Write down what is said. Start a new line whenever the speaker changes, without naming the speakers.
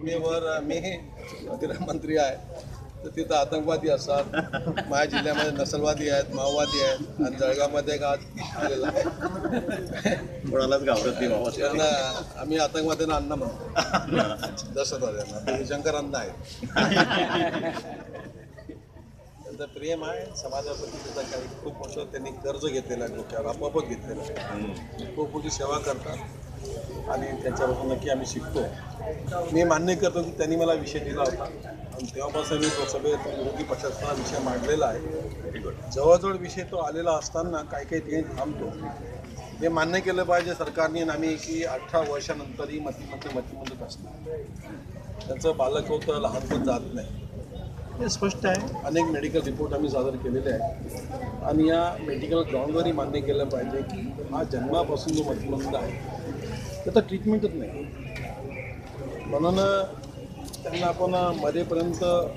सीमेवर मी गृहमंत्री आहे, तर तिथं आतंकवादी असतात, माझ्या जिल्ह्यामध्ये नक्षलवादी आहेत, माओवादी आहेत, आणि जळगावमध्ये एक आज आलेला आहे.
कोणालाच घाबरत नाही बाबा.
त्यांना आम्ही आतंकवाद्यांना अण्णा म्हणतो, दहशतवाद्यांना ते शंकर अण्णा आहेत. त्यांचं प्रेम आहे समाजाप्रती, त्याचा काही खूप मोठं त्यांनी कर्ज घेतलेलं आहे, डोक्यावर आपोआपच घेतलेलं आहे. खूप मोठी सेवा करतात आणि त्यांच्यापासून नक्की आम्ही शिकतो. मी मान्य करतो की त्यांनी मला विषय दिला होता आणि तेव्हापासून मी लोकसभेत विरोधी पक्षाचा विषय मांडलेला आहे. जवळजवळ विषय तो आलेला असताना काही काही ठिकाणी थांबतो. हे मान्य केलं पाहिजे सरकारने आणि आम्ही की 18 वर्षानंतरही मतीमंदच असणार. त्यांचं बालक होतं, लहानपण जात नाही, हे स्पष्ट आहे. अनेक मेडिकल रिपोर्ट आम्ही सादर केलेले आहेत आणि या मेडिकल ग्राउंडवरही मान्य केलं पाहिजे की हा जन्मापासून जो मतिमंद आहे त्याचं ट्रीटमेंटच नाही. म्हणून त्यांना आपण मरेपर्यंत